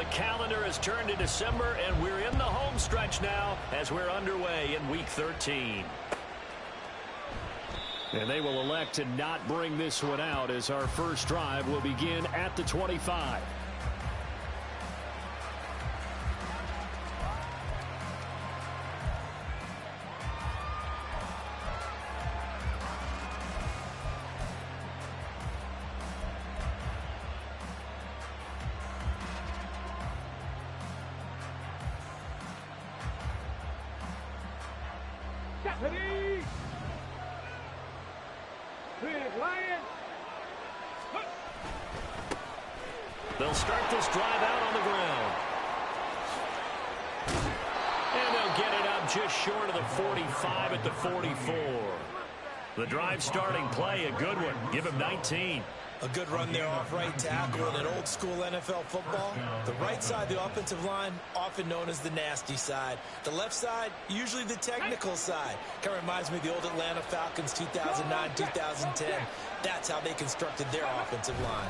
The calendar has turned to December, and we're in the home stretch now as we're underway in Week 13. And they will elect to not bring this one out as our first drive will begin at the 25. They'll start this drive out on the ground. And they'll get it up just short of the 45 at the 44. The drive starting play, a good one. Give him 19. A good run there off right tackle in an old-school NFL football. The right side, the offensive line, often known as the nasty side. The left side, usually the technical side. Kind of reminds me of the old Atlanta Falcons 2009-2010. That's how they constructed their offensive line.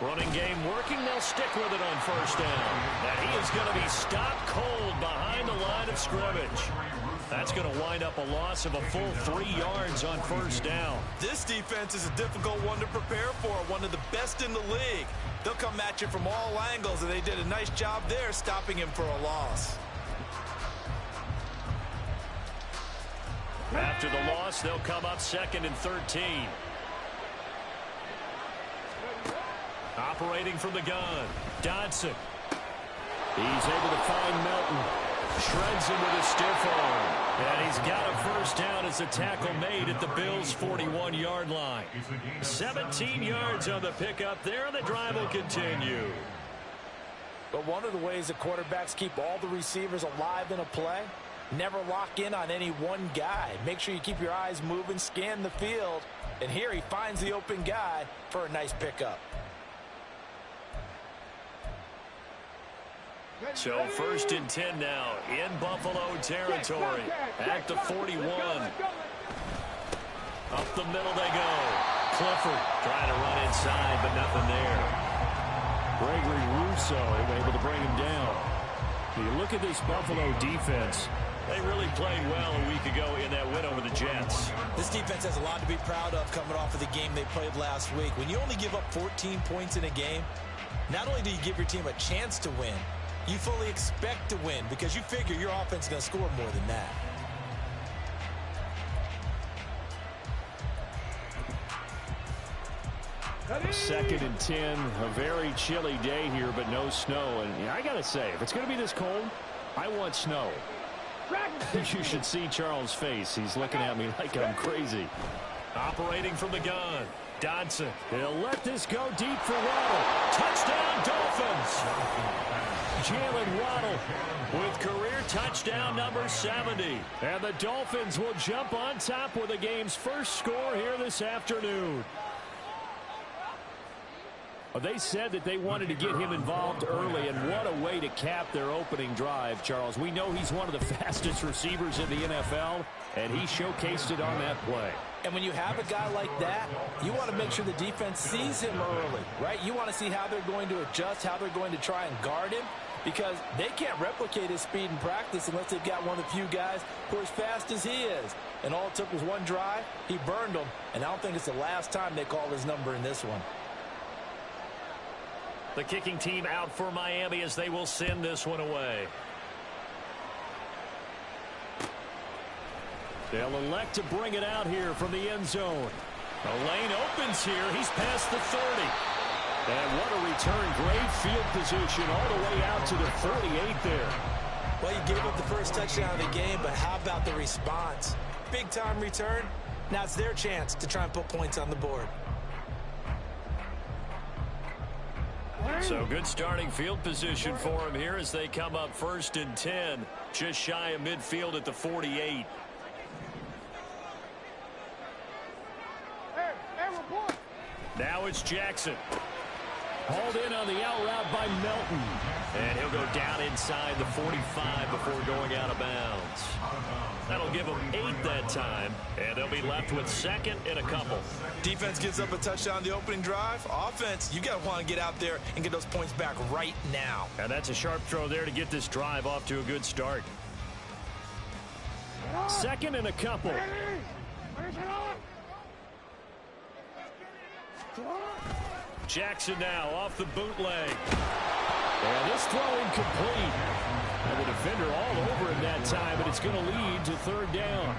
Running game working. They'll stick with it on first down. And he is going to be stopped cold behind the line of scrimmage. That's going to wind up a loss of a full 3 yards on first down. This defense is a difficult one to prepare for, one of the best in the league. They'll come at you from all angles, and they did a nice job there stopping him for a loss. After the loss, they'll come up 2nd and 13. Operating from the gun, Dodson. He's able to find Melton. Shreds him with a stiff arm. And he's got a first down as a tackle made at the Bills' 41-yard line. 17 yards on the pickup there, and the drive will continue. But one of the ways that quarterbacks keep all the receivers alive in a play, never lock in on any one guy. Make sure you keep your eyes moving, scan the field. And here he finds the open guy for a nice pickup. So 1st and 10 now in Buffalo territory at the 41. Up the middle they go. Clifford trying to run inside, but nothing there. Gregory Rousseau able to bring him down. You look at this Buffalo defense. They really played well a week ago in that win over the Jets. This defense has a lot to be proud of coming off of the game they played last week. When you only give up 14 points in a game, not only do you give your team a chance to win, you fully expect to win because you figure your offense is going to score more than that. Second and 10, a very chilly day here, but no snow. And I got to say, if it's going to be this cold, I want snow. You should see Charles' face. He's looking at me like I'm crazy. Operating from the gun, Dodson. He'll let this go deep for Waddle. Touchdown, Dolphins. Jalen Waddle with career touchdown number 70. And the Dolphins will jump on top with the game's first score here this afternoon. Well, they said that they wanted to get him involved early, and what a way to cap their opening drive, Charles. We know he's one of the fastest receivers in the NFL, and he showcased it on that play. And when you have a guy like that, you want to make sure the defense sees him early, right? You want to see how they're going to adjust, how they're going to try and guard him, because they can't replicate his speed in practice unless they've got one of the few guys who are as fast as he is. And all it took was one drive. He burned them, and I don't think it's the last time they call his number in this one. The kicking team out for Miami as they will send this one away. They'll elect to bring it out here from the end zone. The lane opens here. He's past the 30. And what a return. Great field position all the way out to the 48 there. Well, you gave up the first touchdown of the game, but how about the response? Big-time return. Now it's their chance to try and put points on the board. So good starting field position for him here as they come up 1st and 10. Just shy of midfield at the 48. Now it's Jackson. Hauled in on the out route by Melton. And he'll go down inside the 45 before going out of bounds. That'll give them 8 that time, and they'll be left with second and a couple. Defense gives up a touchdown the opening drive. Offense, you got to want to get out there and get those points back right now. And that's a sharp throw there to get this drive off to a good start. Second and a couple. Jackson now off the bootleg. And this throw incomplete. And the defender all over him that time, but it's going to lead to third down.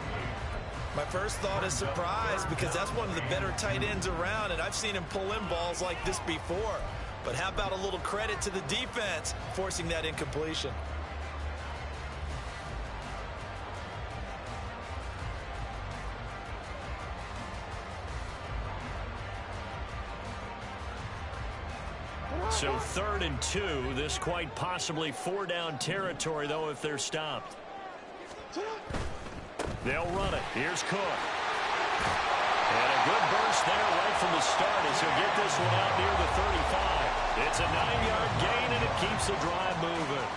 My first thought is surprise, because that's one of the better tight ends around, and I've seen him pull in balls like this before. But how about a little credit to the defense forcing that incompletion? So 3rd and 2. This quite possibly 4-down territory, though, if they're stopped. They'll run it. Here's Cook. And a good burst there right from the start as he'll get this one out near the 35. It's a 9-yard gain, and it keeps the drive moving.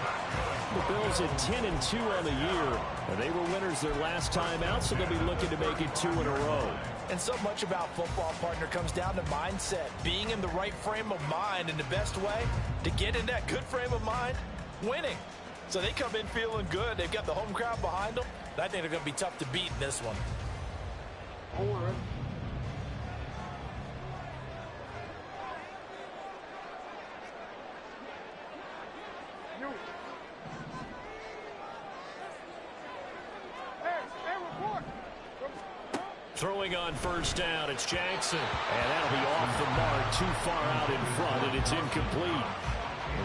The Bills at 10-2 on the year. And they were winners their last time out, so they'll be looking to make it 2 in a row. And so much about football, partner, comes down to mindset. Being in the right frame of mind, and the best way to get in that good frame of mind, winning. So they come in feeling good. They've got the home crowd behind them. I think they're going to be tough to beat in this one. Throwing on first down, it's Jackson. And that'll be off the mark, too far out in front, and it's incomplete.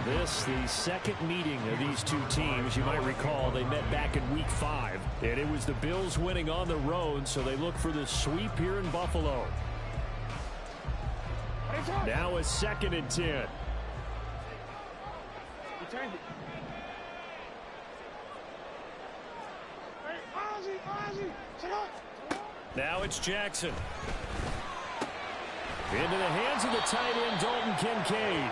This, the second meeting of these two teams. You might recall they met back in Week 5. And it was the Bills winning on the road, so they look for the sweep here in Buffalo. Now a 2nd and 10. Now it's Jackson. Into the hands of the tight end, Dalton Kincaid.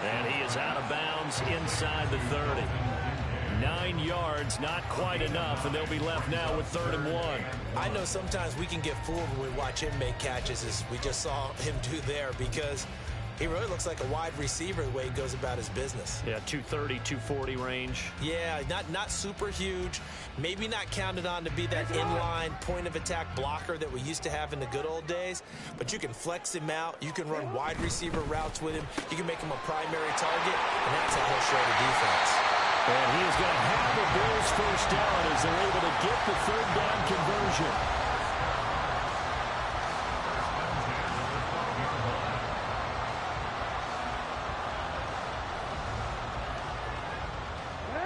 And he is out of bounds inside the 30. 9 yards, not quite enough, and they'll be left now with 3rd and 1. I know sometimes we can get fooled when we watch him make catches, as we just saw him do there, because he really looks like a wide receiver the way he goes about his business. Yeah, 230, 240 range. Yeah, not super huge. Maybe not counted on to be that inline point-of-attack blocker that we used to have in the good old days. But you can flex him out. You can run wide receiver routes with him. You can make him a primary target, and that's how he'll show the defense. And he is going to have the Bills first down as they're able to get the 3rd down conversion.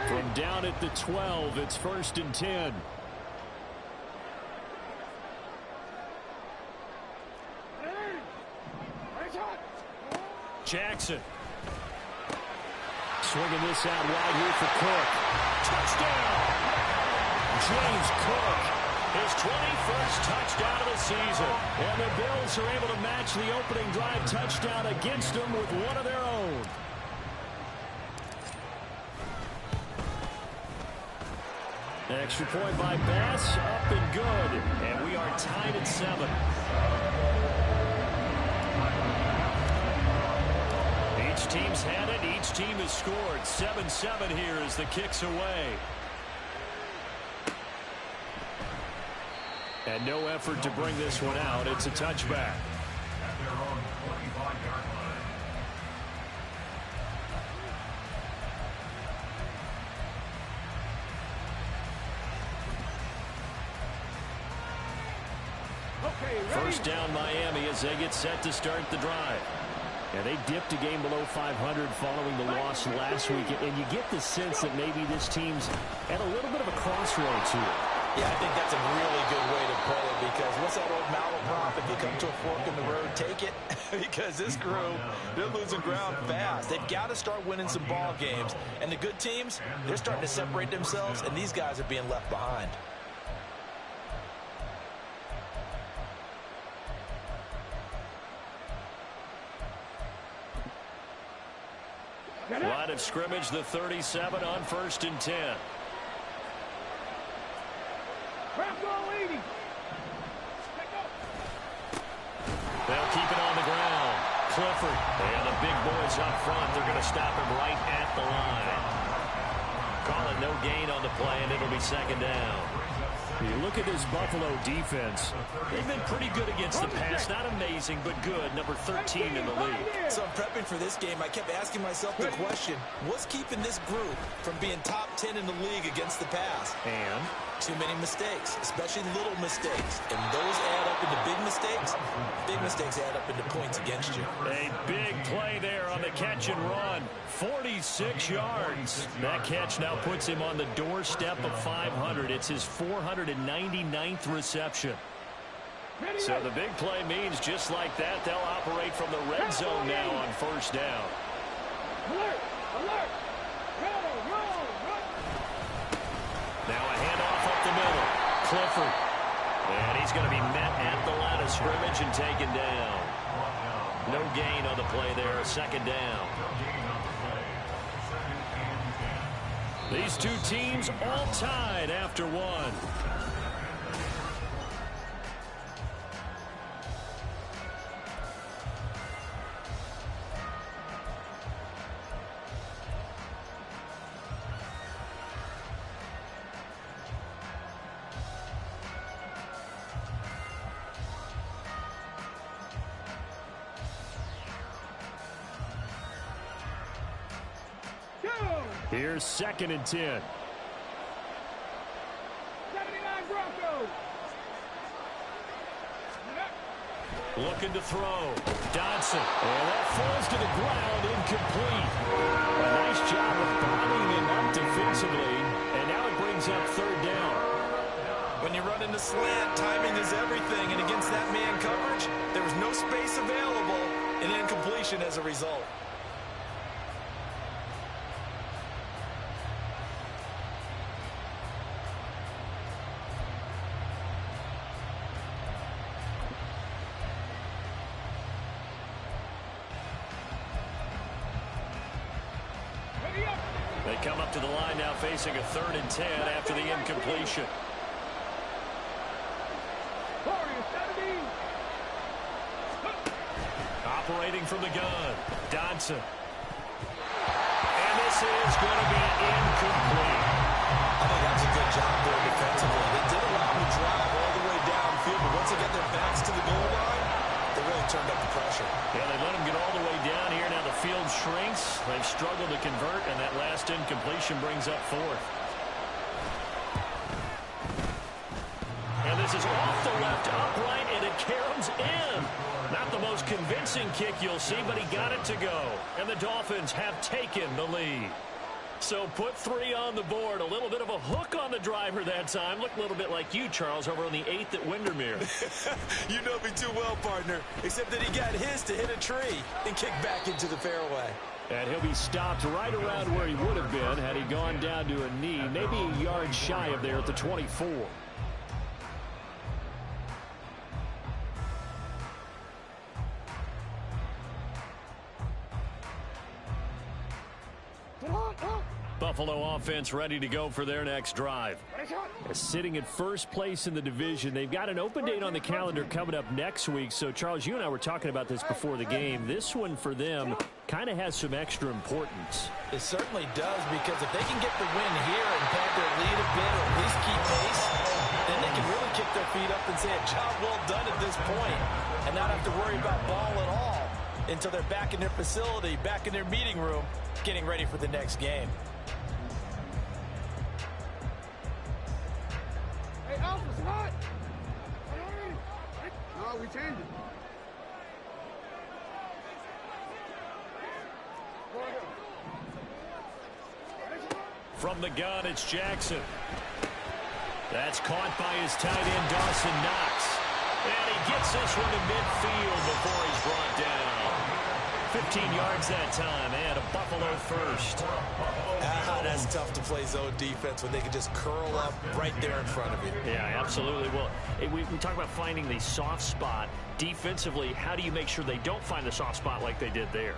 From down at the 12, it's 1st and 10. Jackson. Swinging this out wide here for Cook. Touchdown! James Cook, his 21st touchdown of the season. And the Bills are able to match the opening drive touchdown against them with one of their own. Extra point by Bass, up and good. And we are tied at 7. Each team's had it. Each team has scored. 7-7 here as the kick's away. And no effort to bring this one out. It's a touchback. First down Miami as they get set to start the drive. And they dipped a game below 500 following the loss last week. And you get the sense that maybe this team's at a little bit of a crossroads here. Yeah, I think that's a really good way to put it, because what's that old malaprop? If you come to a fork in the road, take it. Because this crew, they're losing ground fast. They've got to start winning some ball games. And the good teams, they're starting to separate themselves, and these guys are being left behind. Line of scrimmage, the 37 on 1st and 10. They'll keep it on the ground. Clifford and the big boys up front. They're going to stop him right at the line. Call it no gain on the play, and it'll be 2nd down. You look at this Buffalo defense. They've been pretty good against the pass. Not amazing, but good. Number 13 in the league. So I'm prepping for this game. I kept asking myself the question, what's keeping this group from being top 10 in the league against the pass? And too many mistakes, especially little mistakes. And those add up into big mistakes. Big mistakes add up into points against you. A big play there on the catch and run. 46 yards. That catch now puts him on the doorstep of 500. It's his 499th reception. So the big play means just like that, they'll operate from the red zone now on 1st down. Alert! Alert! Now a handoff up the middle. Clifford. And he's going to be met at the line of scrimmage and taken down. No gain on the play there. 2nd down. These two teams all tied after one. here's 2nd and 10. 79 Broncos. Looking to throw. Dodson. And that falls to the ground, incomplete. A nice job of bobbing him up defensively. And now it brings up 3rd down. When you run into slant, timing is everything. And against that man coverage, there was no space available. And incompletion as a result. They come up to the line now facing a 3rd and 10 after the incompletion. Operating from the gun. Dodson. And this is going to be incomplete. I think that's a good job there defensively. They did allow them to drive all the way downfield, but once they get their backs to the goal line, they really turned up the pressure. Yeah, they let them get all the way down here. Now the field shrinks. They've struggled to convert, and that last incompletion brings up 4th. And this is off the left upright, and it caroms in. Not the most convincing kick you'll see, but he got it to go. And the Dolphins have taken the lead. So put 3 on the board. A little bit of a hook on the driver that time. Looked a little bit like you, Charles, over on the 8th at Windermere. You know me too well, partner. Except that he got his to hit a tree and kick back into the fairway. And he'll be stopped right around where he would have been had he gone down to a knee, maybe a yard shy of there at the 24. Buffalo offense ready to go for their next drive. Sitting at first place in the division. They've got an open date on the calendar coming up next week. So, Charles, you and I were talking about this before the game. This one for them kind of has some extra importance. It certainly does, because if they can get the win here and pad their lead a bit, or at least keep pace, then they can really kick their feet up and say a job well done at this point and not have to worry about ball at all until they're back in their facility, back in their meeting room, getting ready for the next game. Hey, Alpha's hot. No, we changed it. From the gun, it's Jackson. That's caught by his tight end, Dawson Knox. And he gets this one to midfield before he's brought down. 15 yards that time, and a Buffalo first. That's tough to play zone defense when they can just curl up right there in front of you. Yeah, absolutely. Well, we talk about finding the soft spot. Defensively, how do you make sure they don't find the soft spot like they did there?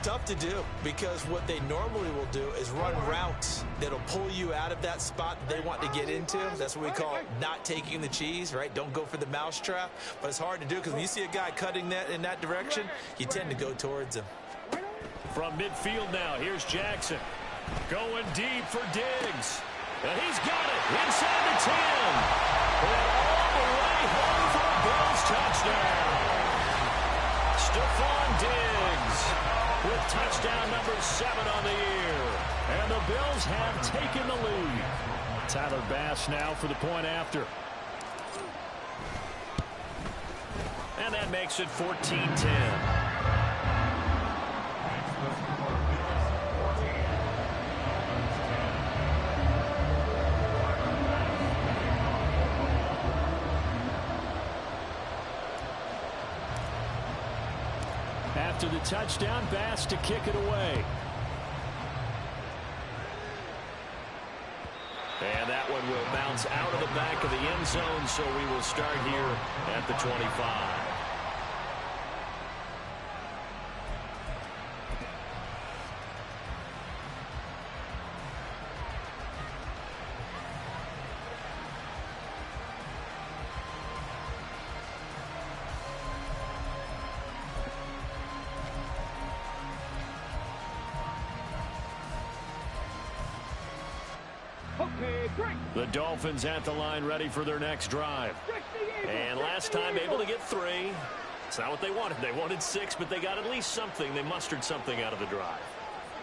Tough to do, because what they normally will do is run routes that'll pull you out of that spot that they want to get into. That's what we call not taking the cheese, right? Don't go for the mousetrap. But it's hard to do, because when you see a guy cutting that in that direction, you tend to go towards him. From midfield now, here's Jackson. Going deep for Diggs. And he's got it inside the 10. And all the way home for a Bills touchdown. Stephon Diggs with touchdown number 7 on the year. And the Bills have taken the lead. Tyler Bass now for the point after. And that makes it 14-10. After the touchdown, Bass to kick it away. And that one will bounce out of the back of the end zone, so we will start here at the 25. The Dolphins at the line, ready for their next drive. And last time able to get 3. It's not what they wanted. They wanted 6, but they got at least something. They mustered something out of the drive.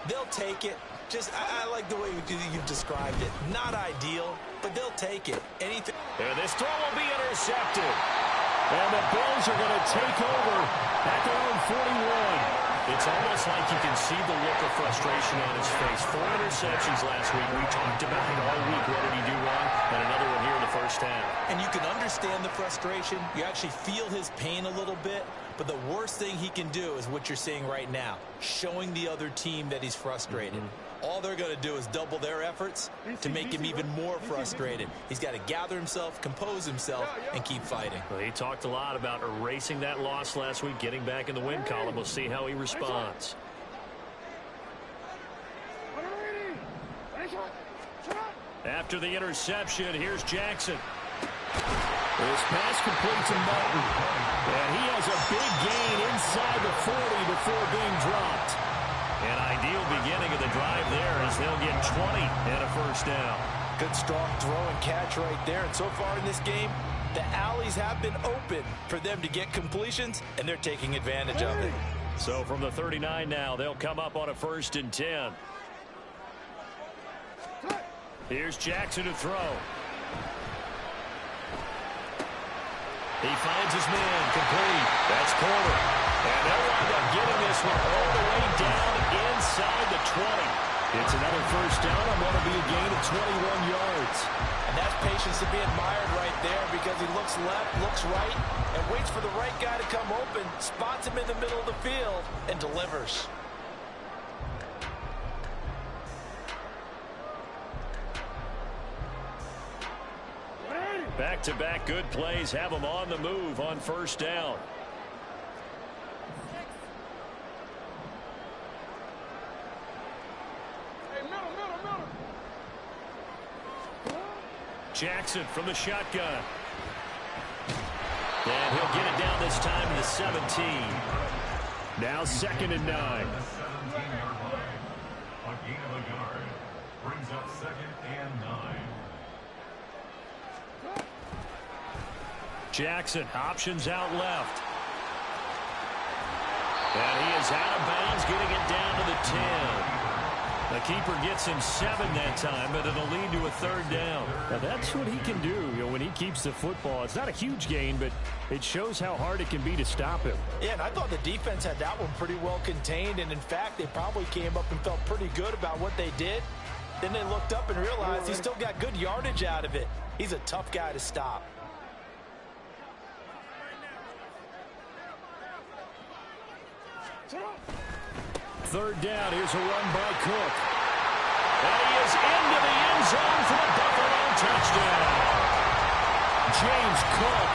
They'll take it. Just, I like the way you've described it. Not ideal, but they'll take it. Anything. And this throw will be intercepted. And the Bills are going to take over at their own 41. It's almost like you can see the look of frustration on his face. 4 interceptions last week. We talked about it all week. What did he do wrong? And another one here in the first half. And you can understand the frustration. You actually feel his pain a little bit. But the worst thing he can do is what you're seeing right now, showing the other team that he's frustrated. All they're going to do is double their efforts to make him even more frustrated. He's got to gather himself, compose himself, and keep fighting. Well, he talked a lot about erasing that loss last week, getting back in the win column. We'll see how he responds. After the interception, here's Jackson. This pass complete to Martin. And he has a big gain inside the 40 before being dropped. An ideal beginning of the drive there as they'll get 20 and a first down. Good strong throw and catch right there. And so far in this game, the alleys have been open for them to get completions, and they're taking advantage of it. So from the 39 now, they'll come up on a 1st and 10. Here's Jackson to throw. He finds his man, complete. That's Porter. And they'll wind up getting this one all the way down inside the 20. It's another first down on what will be a gain of 21 yards. And that's patience to be admired right there, because he looks left, looks right, and waits for the right guy to come open, spots him in the middle of the field, and delivers. Back-to-back good plays have them on the move on first down. Jackson from the shotgun. And he'll get it down this time to the 17. Now 2nd and 9. Brings up 2nd and 9. Jackson, options out left. And he is out of bounds, getting it down to the 10. The keeper gets him 7 that time, but it'll lead to a 3rd down. Now that's what he can do, when he keeps the football. It's not a huge gain, but it shows how hard it can be to stop him. Yeah, and I thought the defense had that one pretty well contained, and in fact, they probably came up and felt pretty good about what they did. Then they looked up and realized he still got good yardage out of it. He's a tough guy to stop. Third down. Here's a run by Cook. And he is into the end zone for the Buffalo touchdown. James Cook.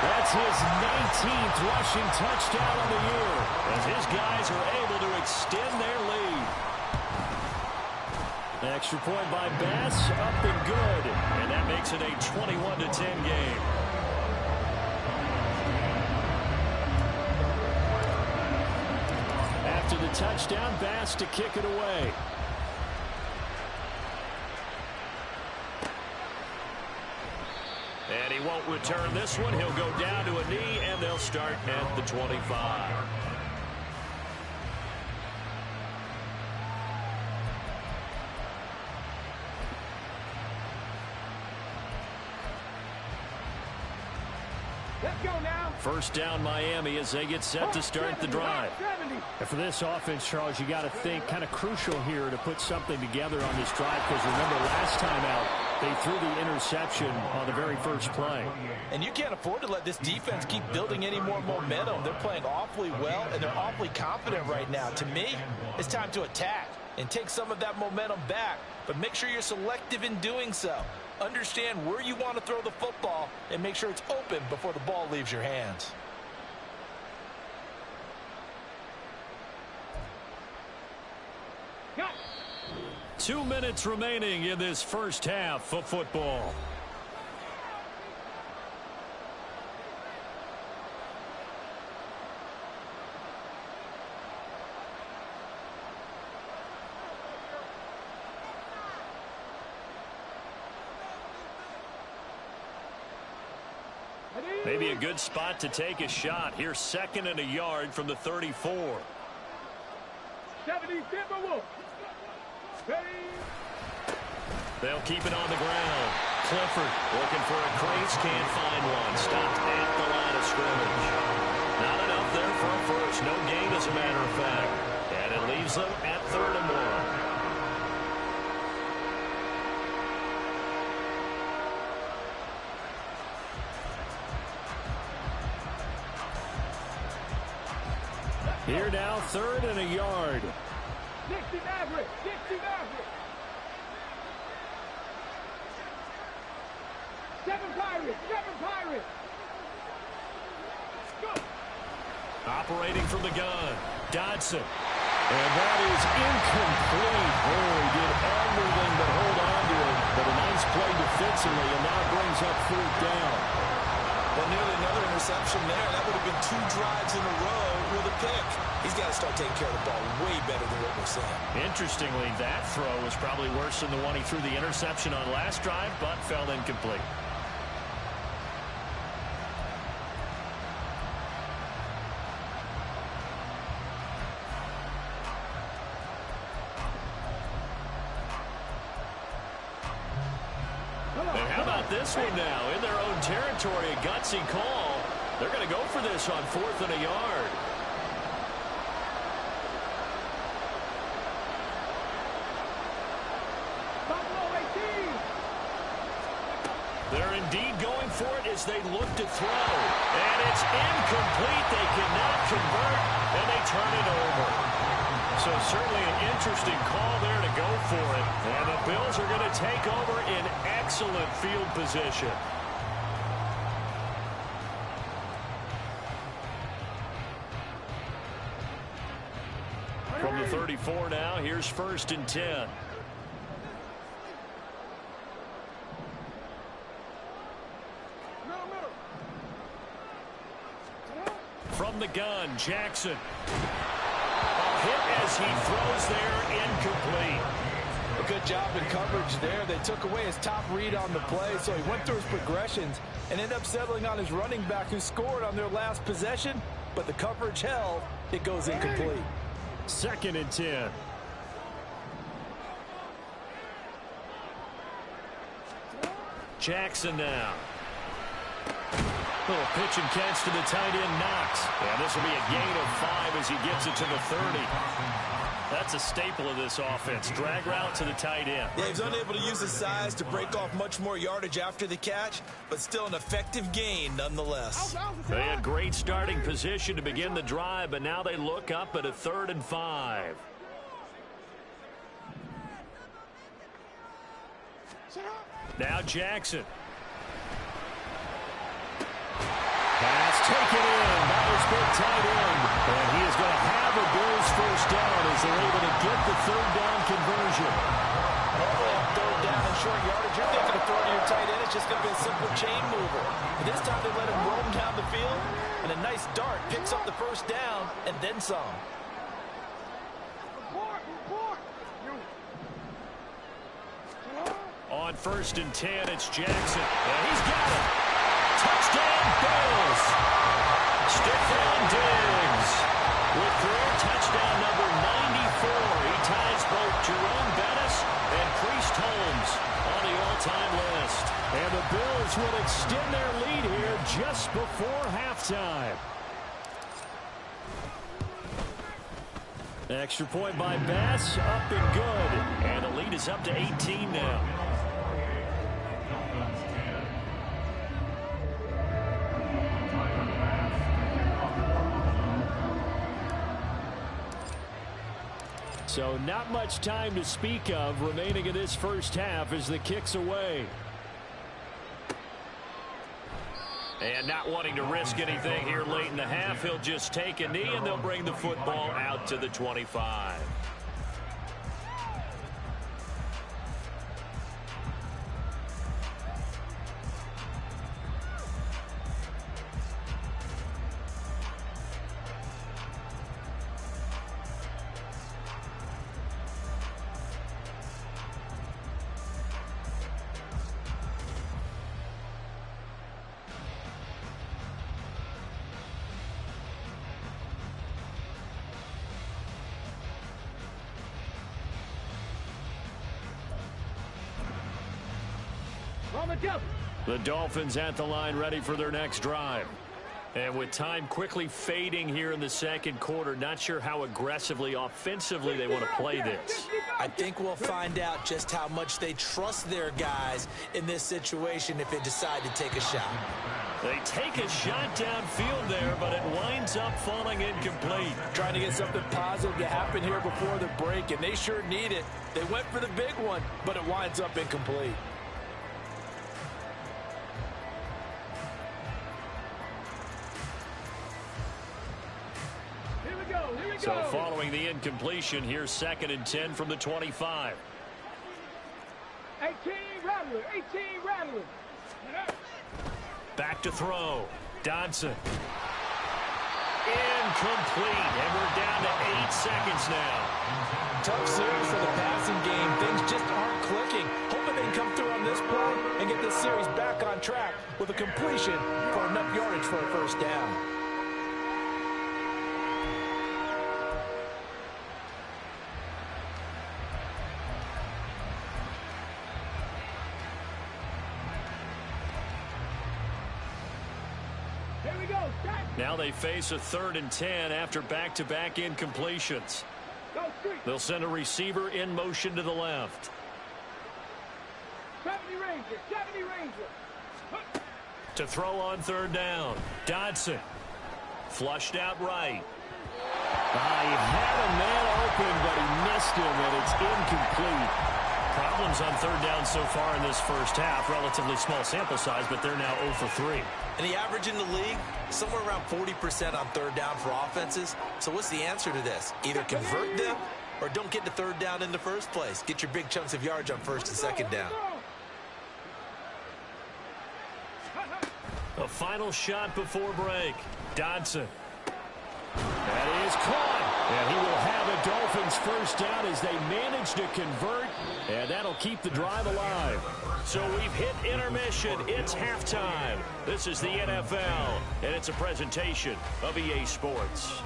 That's his 19th rushing touchdown of the year, as his guys are able to extend their lead. Extra point by Bass, up and good. And that makes it a 21-10 game. After the touchdown, Bass to kick it away. And he won't return this one. He'll go down to a knee, and they'll start at the 25. Let's go now. First down Miami as they get set to start the drive. 70. And for this offense, Charles, you got to think kind of crucial here to put something together on this drive, because remember last time out they threw the interception on the very first play. And you can't afford to let this defense keep building any more momentum. They're playing awfully well, and they're awfully confident right now. To me, it's time to attack and take some of that momentum back, but make sure you're selective in doing so. Understand where you want to throw the football and make sure it's open before the ball leaves your hands. Got 2 minutes remaining in this first half of football. Maybe a good spot to take a shot. Here's 2nd and a yard from the 34. 70 Timberwolves. Ready. They'll keep it on the ground. Clifford looking for a crease, can't find one. Stopped at the line of scrimmage. Not enough there for a first. No gain, as a matter of fact. And it leaves them at 3rd and 1. Here now, 3rd and a yard. 60 Maverick. 60 Maverick. 7 Pirates. 7 Pirates. Go. Operating from the gun, Dodson. And that is incomplete. Oh, he did everything but hold on to it. But a nice play defensively, and now brings up 4th down. Well, nearly another interception there. That would have been 2 drives in a row with a pick. He's got to start taking care of the ball way better than what we're seeing. Interestingly, that throw was probably worse than the one he threw the interception on last drive, but fell incomplete. And how about this one now? In their own territory, a gutsy call. They're going to go for this on 4th and a yard. They're indeed going for it as they look to throw. And it's incomplete. They cannot convert, and they turn it over. So certainly an interesting call there to go for it. And the Bills are going to take over in excellent field position. From the 34 now, here's 1st and 10. From the gun, Jackson. A hit as he throws there, incomplete. A good job in coverage there. They took away his top read on the play, so he went through his progressions and ended up settling on his running back who scored on their last possession, but the coverage held. It goes incomplete. 2nd and 10. Jackson now. Little pitch and catch to the tight end, Knox. And this will be a gain of 5 as he gets it to the 30. That's a staple of this offense. Drag route to the tight end. Yeah, he's unable to use his size to break off much more yardage after the catch, but still an effective gain nonetheless. They had great starting position to begin the drive, but now they look up at a 3rd and 5. Now Jackson. Pass taken in by his big tight end. And he is going to have a Bills first down get the third down conversion. Normally on third down and short yardage, you're thinking of throwing to your tight end. It's just going to be a simple chain mover. But this time they let him roam down the field, and a nice dart picks up the first down and then some. On 1st and 10, it's Jackson. And he's got it. Touchdown, Bills. Stephon Diggs with career touchdown number 94. He ties both Jerome Bettis and Priest Holmes on the all-time list. And the Bills will extend their lead here just before halftime. Extra point by Bass, up and good. And the lead is up to 18 now. So not much time to speak of remaining in this first half as the kick's away. And not wanting to risk anything here late in the half, he'll just take a knee and they'll bring the football out to the 25. The Dolphins at the line ready for their next drive. And with time quickly fading here in the second quarter, not sure how aggressively, offensively they want to play this. I think we'll find out just how much they trust their guys in this situation if they decide to take a shot. They take a shot downfield there, but it winds up falling incomplete. Trying to get something positive to happen here before the break, and they sure need it. They went for the big one, but it winds up incomplete. So following the incompletion, here's 2nd and 10 from the 25. 18 Rattler, 18 Rattler. Back to throw. Dodson. Incomplete. And we're down to 8 seconds now. Tough series for the passing game. Things just aren't clicking. Hoping they can come through on this play and get this series back on track with a completion for enough yardage for a first down. Now they face a 3rd and 10 after back-to-back incompletions. They'll send a receiver in motion to the left. 70 Ranger, 70 Ranger. To throw on 3rd down. Dodson. Flushed out right. He had a man open, but he missed him, and it's incomplete. Problems on 3rd down so far in this first half. Relatively small sample size, but they're now 0 for 3. And the average in the league, somewhere around 40% on 3rd down for offenses. So what's the answer to this? Either convert them or don't get to 3rd down in the first place. Get your big chunks of yardage on 1st and 2nd down. A final shot before break. Dodson. That is caught. And he will have a Dolphins first down as they manage to convert. And that'll keep the drive alive. So we've hit intermission. It's halftime. This is the NFL, and it's a presentation of EA Sports.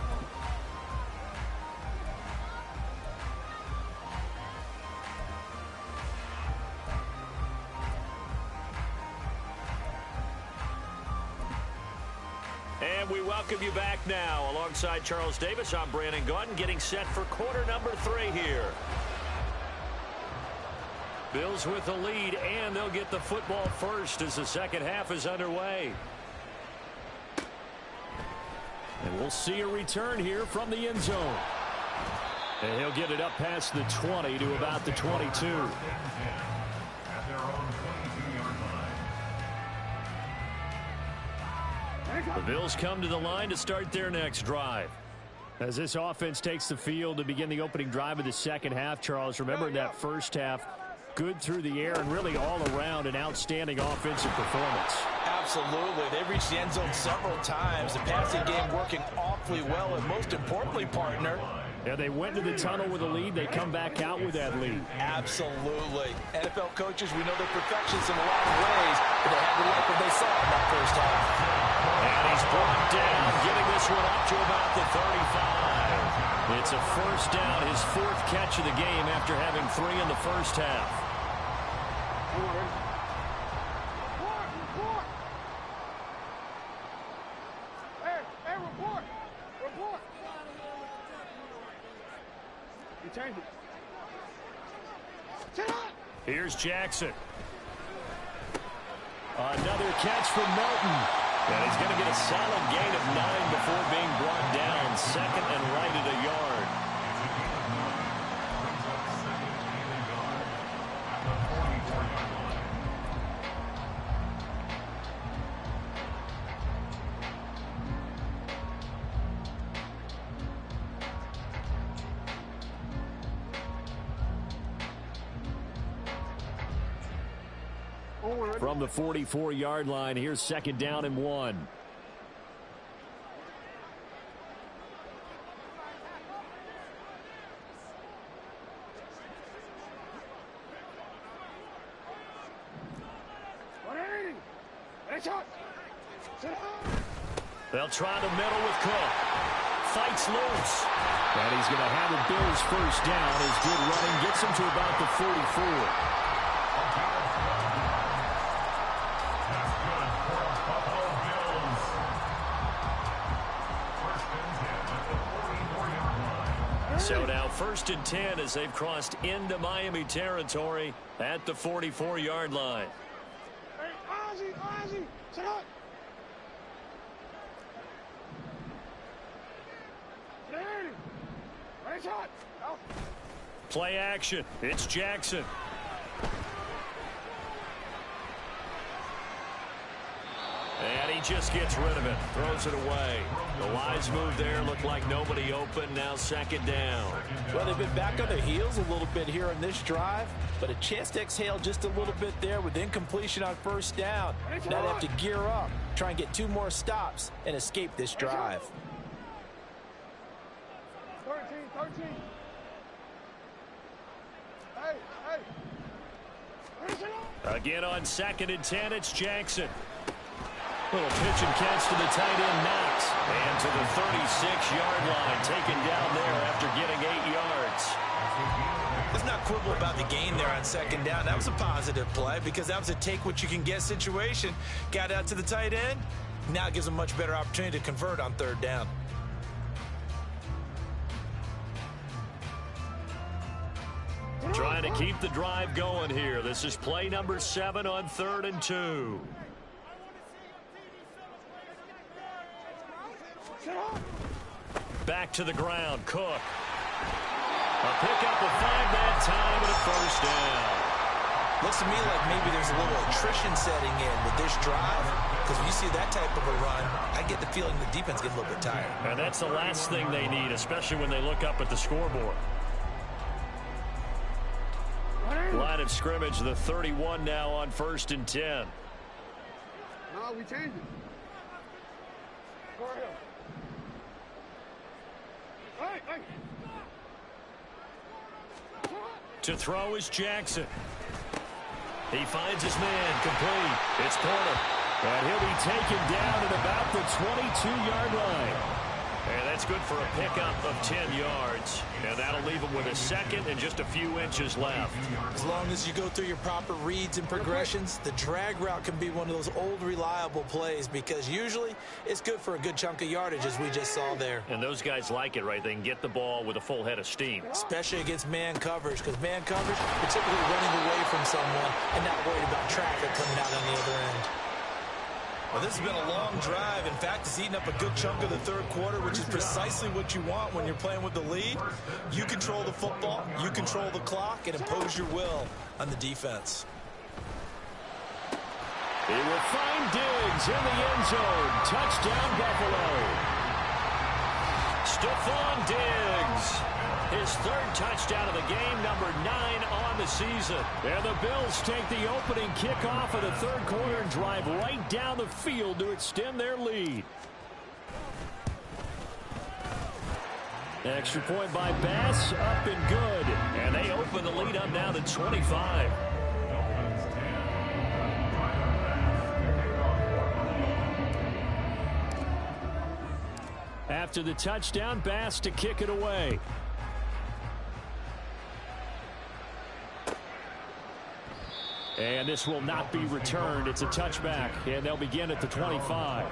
And we welcome you back now. Alongside Charles Davis, I'm Brandon Gaudin, getting set for quarter number 3 here. Bills with the lead, and they'll get the football first as the second half is underway. And we'll see a return here from the end zone. And he'll get it up past the 20 to about the 22. The Bills come to the line to start their next drive. As this offense takes the field to begin the opening drive of the second half, Charles, remember that first half, good through the air and really all around an outstanding offensive performance. Absolutely. They've reached the end zone several times. The passing game working awfully well, and most importantly, partner, yeah, they went to the tunnel with a lead. They come back out with that lead. Absolutely. NFL coaches, we know they're perfectionists in a lot of ways, but they had to like what they saw in that first half. And he's brought down, getting this one up to about the 35. It's a first down, his fourth catch of the game after having 3 in the first half. Here's Jackson. Another catch from Melton. And he's going to get a solid gain of 9 before being brought down. Second and right at a yard. From the 44-yard line, here's second down and 1. They'll try the middle with Cook. Fights loose. And he's going to have the Bills first down. His good running gets him to about the 44. So now first and 10 as they've crossed into Miami territory at the 44-yard line. Play action. It's Jackson. And he just gets rid of it. Throws it away. The lines move there. Look like nobody open. Now second down. Well, they've been back on their heels a little bit here on this drive, but a chance to exhale just a little bit there with incompletion on first down. Now they have to gear up, try and get 2 more stops, and escape this drive. 13. Again on second and 10, it's Jackson. Little pitch and catch to the tight end, Knox. And to the 36-yard line, taken down there after getting 8 yards. Let's not quibble about the gain there on second down. That was a positive play because that was a take-what-you-can-get situation. Got out to the tight end. Now it gives them a much better opportunity to convert on third down. Trying to keep the drive going here. This is play number 7 on 3rd and 2. Back to the ground, Cook. A pickup of 5 that time and a first down. Looks to me like maybe there's a little attrition setting in with this drive, because when you see that type of a run, I get the feeling the defense gets a little bit tired. And that's the last thing they need, especially when they look up at the scoreboard. Line of scrimmage, the 31 now on 1st and 10. No, we changed it. Go ahead. Hey. To throw is Jackson. He finds his man, complete. It's Porter. And he'll be taken down at about the 22-yard line. And that's good for a pickup of 10 yards. And that'll leave him with a second and just a few inches left. As long as you go through your proper reads and progressions, the drag route can be one of those old reliable plays because usually it's good for a good chunk of yardage as we just saw there. And those guys like it, right? They can get the ball with a full head of steam. Especially against man coverage, because man coverage, you're typically running away from someone and not worried about traffic coming out on the other end. Well, this has been a long drive. In fact, it's eaten up a good chunk of the third quarter, which is precisely what you want when you're playing with the lead. You control the football, you control the clock, and impose your will on the defense. He will find Diggs in the end zone. Touchdown, Buffalo. Stephon Diggs. His third touchdown of the game, number 9 on the season. And the Bills take the opening kickoff of the third quarter and drive right down the field to extend their lead. Extra point by Bass, up and good. And they open the lead up now to 25. After the touchdown, Bass to kick it away. And this will not be returned. It's a touchback, and they'll begin at the 25.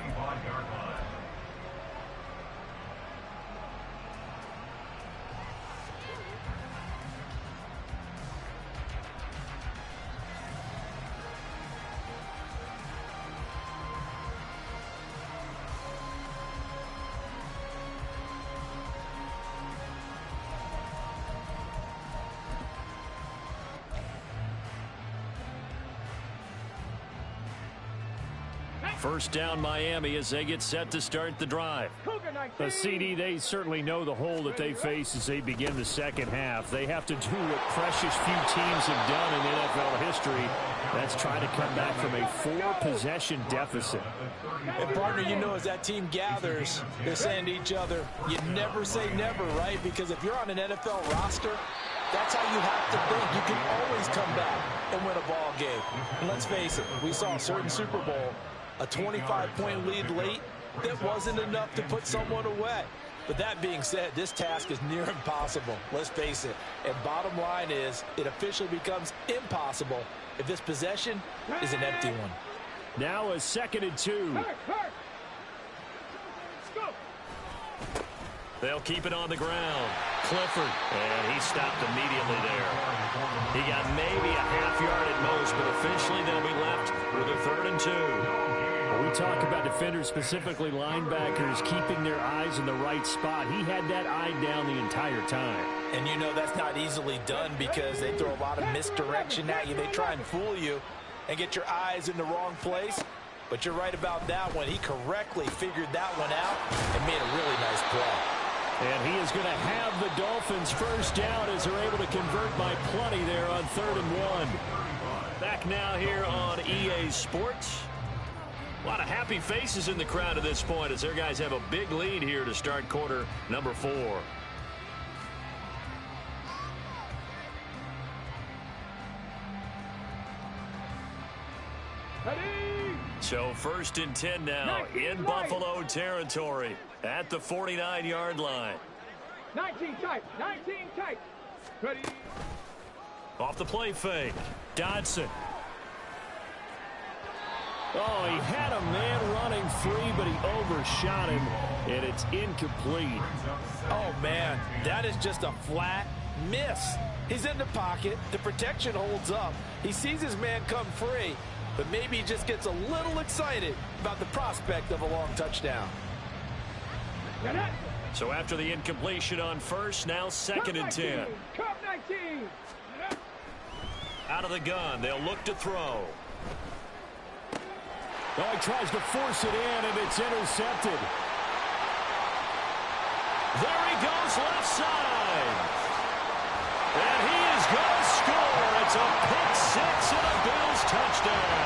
First down Miami as they get set to start the drive. The CD, they certainly know the hole that they face as they begin the second half. They have to do what precious few teams have done in NFL history. That's trying to come back from a 4-possession deficit. And partner, you know, as that team gathers, they're saying to each other, you never say never, right? Because if you're on an NFL roster, that's how you have to think. You can always come back and win a ball game. And let's face it, we saw a certain Super Bowl, a 25-point lead late, that wasn't enough to put someone away. But that being said, this task is near impossible. Let's face it. And bottom line is, it officially becomes impossible if this possession is an empty one. Now a 2nd and 2. They'll keep it on the ground. Clifford, and he stopped immediately there. He got maybe a half yard at most, but officially they'll be left with a 3rd and 2. We talk about defenders, specifically linebackers, keeping their eyes in the right spot. He had that eye down the entire time. And you know that's not easily done because they throw a lot of misdirection at you. They try and fool you and get your eyes in the wrong place. But you're right about that one. He correctly figured that one out and made a really nice play. And he is going to have the Dolphins first down as they're able to convert by plenty there on 3rd and 1. Back now here on EA Sports. A lot of happy faces in the crowd at this point as their guys have a big lead here to start quarter number 4. So 1st and 10 now in Buffalo territory at the 49-yard line. 19 tight, 19 tight. Ready. Off the play fake. Dodson. Oh, he had a man running free, but he overshot him, and it's incomplete. Oh, man, that is just a flat miss. He's in the pocket. The protection holds up. He sees his man come free, but maybe he just gets a little excited about the prospect of a long touchdown. So after the incompletion on first, now 2nd and 10. Out of the gun, they'll look to throw. Oh, he tries to force it in, and it's intercepted. There he goes, left side. And he is going to score. It's a pick 6 and a Bills touchdown.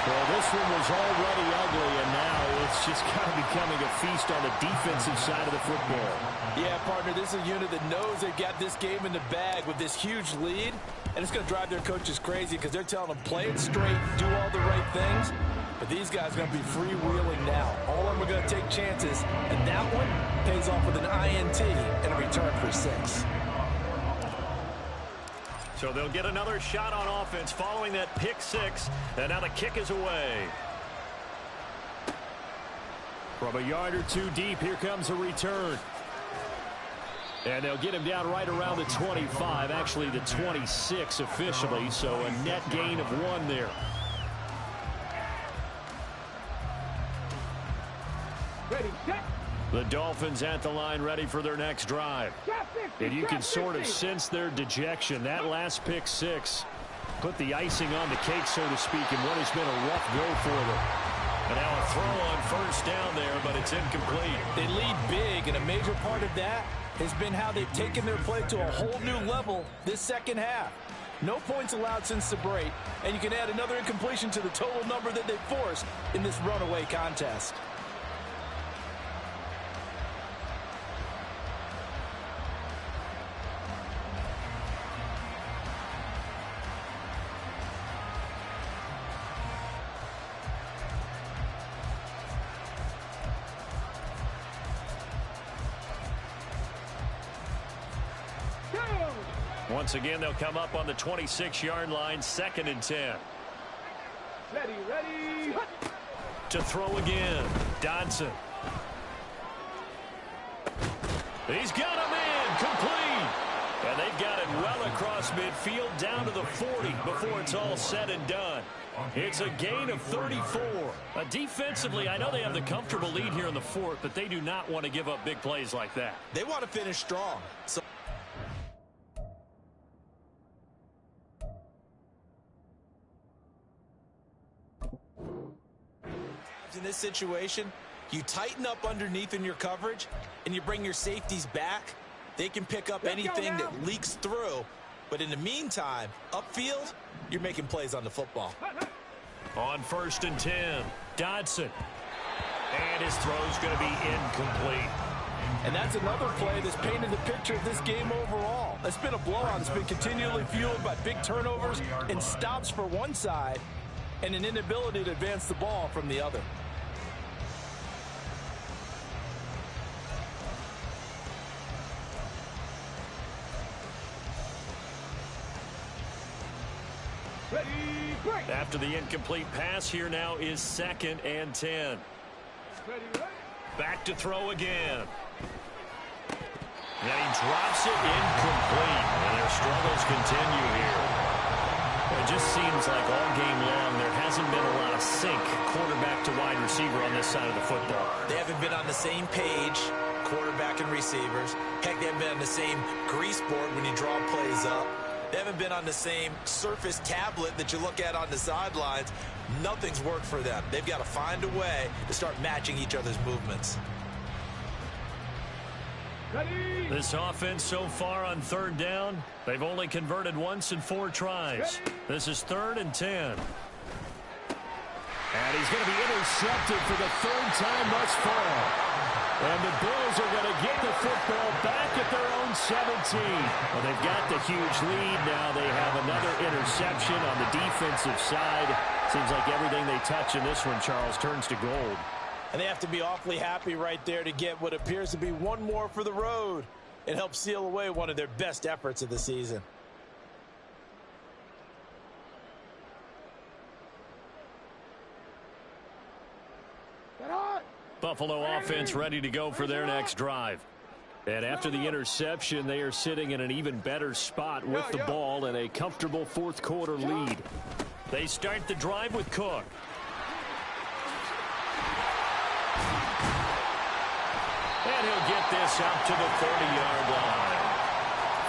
Well, this one was already ugly, and now it's just kind of becoming a feast on the defensive side of the football. Yeah, partner, this is a unit that knows they've got this game in the bag with this huge lead, and it's going to drive their coaches crazy because they're telling them play it straight, do all the right things, but these guys are going to be freewheeling now. All of them are going to take chances, and that one pays off with an INT and a return for 6. So they'll get another shot on offense following that pick 6, and now the kick is away. From a yard or two deep, here comes a return. And they'll get him down right around the 25, actually the 26 officially, so a net gain of 1 there. Ready, set. The Dolphins at the line ready for their next drive. And you can sort of sense their dejection. That last pick 6 put the icing on the cake, so to speak, in what has been a rough go for them. And now a throw on first down there, but it's incomplete. They lead big, and a major part of that has been how they've taken their play to a whole new level this second half. No points allowed since the break, and you can add another incompletion to the total number that they forced in this runaway contest. Once again, they'll come up on the 26-yard line, 2nd and 10. Ready. To throw again, Dodson. He's got him in, complete. And they've got it well across midfield, down to the 40 before it's all said and done. It's a gain of 34. Defensively, I know they have the comfortable lead here in the 4th, but they do not want to give up big plays like that. They want to finish strong. So in this situation, you tighten up underneath in your coverage and you bring your safeties back. They can pick up anything that leaks through, but in the meantime, upfield, you're making plays on the football. On 1st and 10, Dodson, and his throw's going to be incomplete. And that's another play that's painted the picture of this game overall. It's been a blowout. It's been continually fueled by big turnovers and stops for one side and an inability to advance the ball from the other. After the incomplete pass, here now is 2nd and 10. Back to throw again. And he drops it incomplete. And their struggles continue here. It just seems like all game long there hasn't been a lot of sync quarterback to wide receiver on this side of the football. They haven't been on the same page, quarterback and receivers. Heck, they haven't been on the same grease board when you draw plays up. They haven't been on the same surface tablet that you look at on the sidelines. Nothing's worked for them. They've got to find a way to start matching each other's movements. This offense so far on 3rd down, they've only converted once in 4 tries. This is 3rd and 10. And he's going to be intercepted for the 3rd time thus far. And the Bills are going to get the football back at their own 17. Well, they've got the huge lead. Now they have another interception on the defensive side. Seems like everything they touch in this one, Charles, turns to gold. And they have to be awfully happy right there to get what appears to be one more for the road. It helps seal away one of their best efforts of the season. Buffalo offense ready to go for their next drive. And after the interception, they are sitting in an even better spot with the ball and a comfortable 4th quarter lead. They start the drive with Cook. And he'll get this out to the 30-yard line.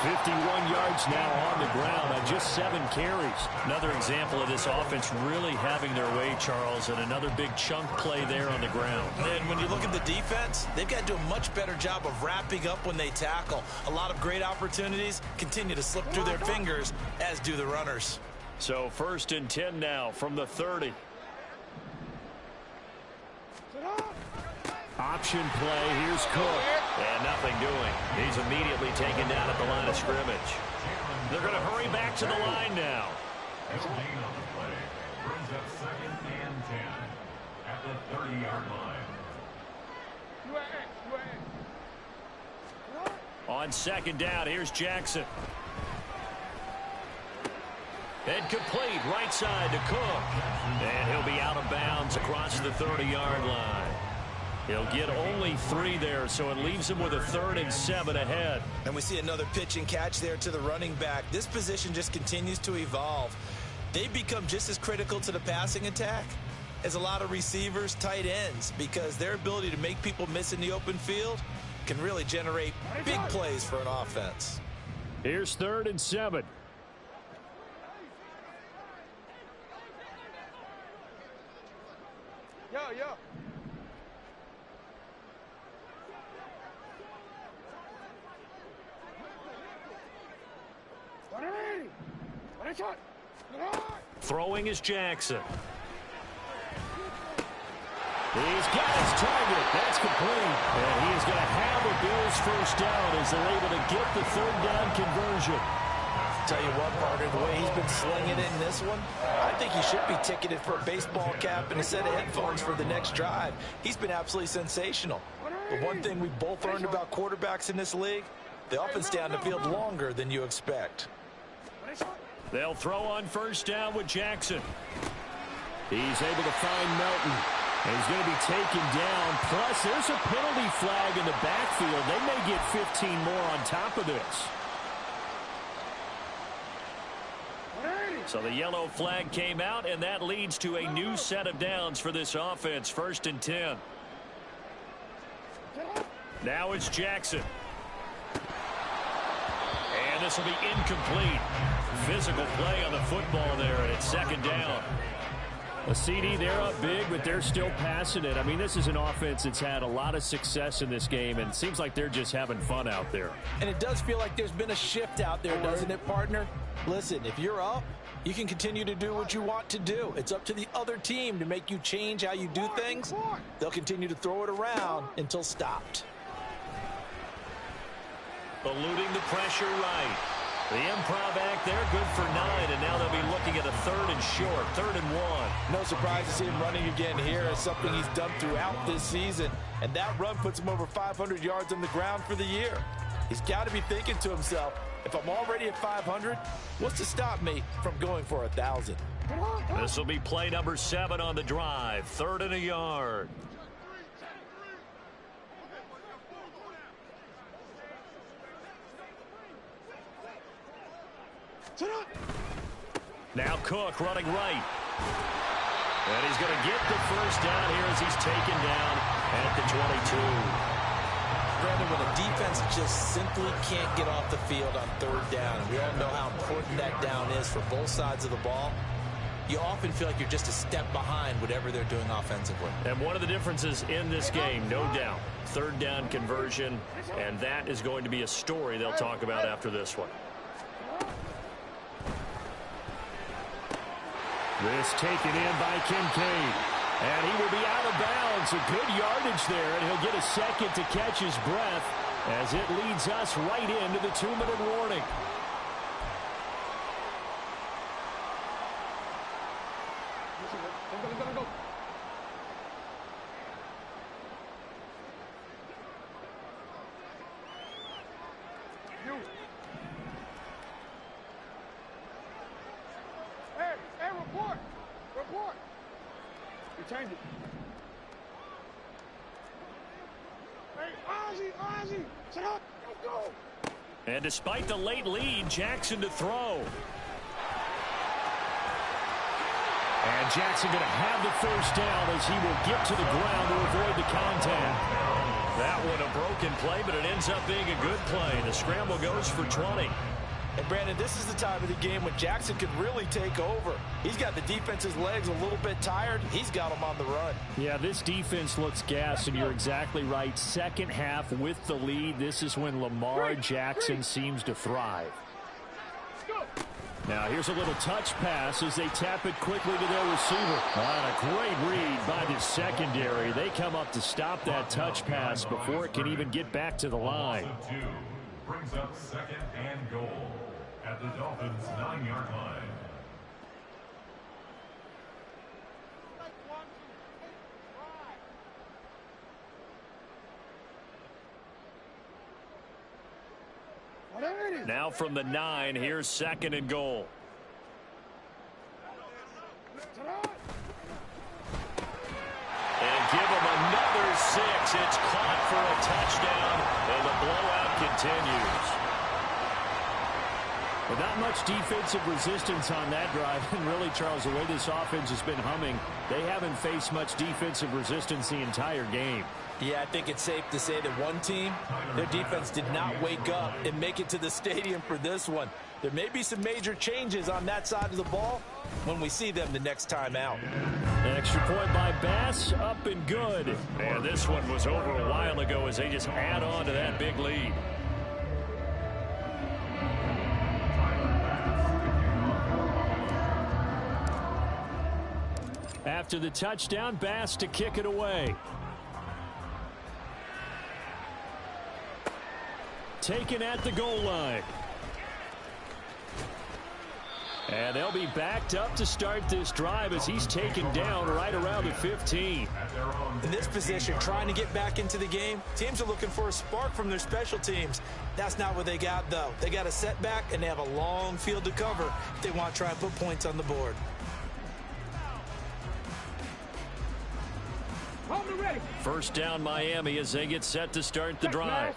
51 yards now on the ground on just 7 carries. Another example of this offense really having their way, Charles, and another big chunk play there on the ground. And when you look at the defense, they've got to do a much better job of wrapping up when they tackle. A lot of great opportunities continue to slip through their fingers, as do the runners. So 1st and 10 now from the 30. Option play. Here's Cook. And nothing doing. He's immediately taken down at the line of scrimmage. They're going to hurry back to the line now. Gain on the play brings up 2nd and 10 at the 30-yard line. On 2nd down, here's Jackson. And complete right side to Cook. And he'll be out of bounds across the 30-yard line. He'll get only 3 there, so it leaves him with a 3rd and 7 ahead. And we see another pitch and catch there to the running back. This position just continues to evolve. They become just as critical to the passing attack as a lot of receivers, tight ends, because their ability to make people miss in the open field can really generate big plays for an offense. Here's 3rd and 7. Throwing is Jackson. He's got his target. That's complete. And he is going to have a Bills first down as they're able to get the third down conversion. Tell you what, partner, the way he's been slinging in this one, I think he should be ticketed for a baseball cap and a set of headphones for the next drive. He's been absolutely sensational. But one thing we both learned about quarterbacks in this league, they often stay on the field longer than you expect. They'll throw on first down with Jackson. He's able to find Melton. And he's going to be taken down. Plus, there's a penalty flag in the backfield. They may get 15 more on top of this. So the yellow flag came out, and that leads to a new set of downs for this offense. 1st and 10. Now it's Jackson. And this will be incomplete. Physical play on the football there, and it's 2nd down. A CD, they're up big, but they're still passing it. I mean, this is an offense that's had a lot of success in this game, and it seems like they're just having fun out there. And it does feel like there's been a shift out there, doesn't it, partner? Listen, if you're up, you can continue to do what you want to do. It's up to the other team to make you change how you do things. They'll continue to throw it around until stopped. Eluding the pressure right. The improv act there, good for 9, and now they'll be looking at a 3rd and short, 3rd and 1. No surprise to see him running again here. It's something he's done throughout this season, and that run puts him over 500 yards on the ground for the year. He's got to be thinking to himself, if I'm already at 500, what's to stop me from going for 1,000? This will be play number 7 on the drive, 3rd and a yard. Now Cook running right. And he's going to get the first down here as he's taken down at the 22. Brandon, when a defense just simply can't get off the field on 3rd down, and we all know how important that down is for both sides of the ball, you often feel like you're just a step behind whatever they're doing offensively. And one of the differences in this game, no doubt, 3rd down conversion, and that is going to be a story they'll talk about after this one. This taken in by Kincaid. And he will be out of bounds. A good yardage there, and he'll get a second to catch his breath as it leads us right into the 2-minute warning. Go. Hey, report. You change it. Hey, Ozzie, sit up. Let's go. And despite the late lead, Jackson to throw. And Jackson going to have the first down as he will get to the ground to avoid the contact. That one a broken play, but it ends up being a good play. The scramble goes for 20. And Brandon, this is the time of the game when Jackson could really take over. He's got the defense's legs a little bit tired. He's got them on the run. Yeah, this defense looks gassed, and you're exactly right. 2nd half with the lead. This is when Lamar Jackson seems to thrive. Now here's a little touch pass as they tap it quickly to their receiver. And a great read by the secondary. They come up to stop that touch pass before it can even get back to the line. Brings up 2nd and goal at the Dolphins' 9-yard line. Now from the 9, here's 2nd and goal. And give him another 6. It's caught for a touchdown, and the blowout continues. But not much defensive resistance on that drive. And really, Charles, the way this offense has been humming, they haven't faced much defensive resistance the entire game. Yeah, I think it's safe to say that one team, their defense did not wake up and make it to the stadium for this one. There may be some major changes on that side of the ball when we see them the next time out. And Extra point by Bass, up and good. And this one was over a while ago as they just add on to that big lead. After the touchdown, Bass to kick it away. Taken at the goal line. And they'll be backed up to start this drive as he's taken down right around the 15. In this position, trying to get back into the game, teams are looking for a spark from their special teams. That's not what they got, though. They got a setback, and they have a long field to cover if they want to try and put points on the board. First down Miami as they get set to start the drive.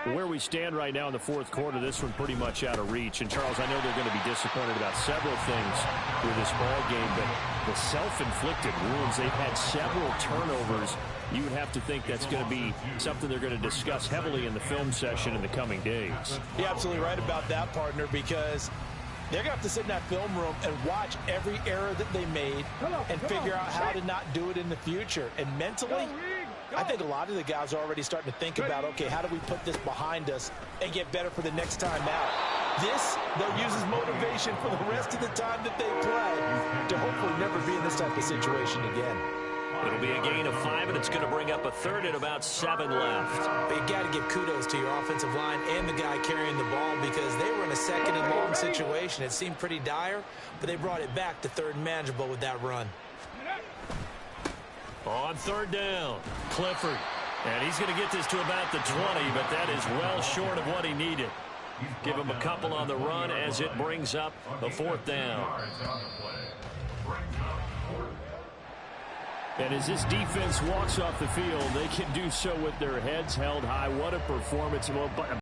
Where we stand right now in the fourth quarter, this one pretty much out of reach. And, Charles, I know they're going to be disappointed about several things with this ball game, but the self-inflicted wounds, they've had several turnovers. You would have to think that's going to be something they're going to discuss heavily in the film session in the coming days. You're absolutely right about that, partner, because they're going to have to sit in that film room and watch every error that they made and figure out how to not do it in the future. And mentally, I think a lot of the guys are already starting to think about, okay, how do we put this behind us and get better for the next time out? This, they'll use as motivation for the rest of the time that they play to hopefully never be in this type of situation again. It'll be a gain of 5, and it's going to bring up a third and about 7 left. But you got to give kudos to your offensive line and the guy carrying the ball because they were in a second and long situation. It seemed pretty dire, but they brought it back to third and manageable with that run. On third down, Clifford. And he's going to get this to about the 20, but that is well short of what he needed. Give him a couple on the run as it brings up the fourth down. And as this defense walks off the field, they can do so with their heads held high. What a performance.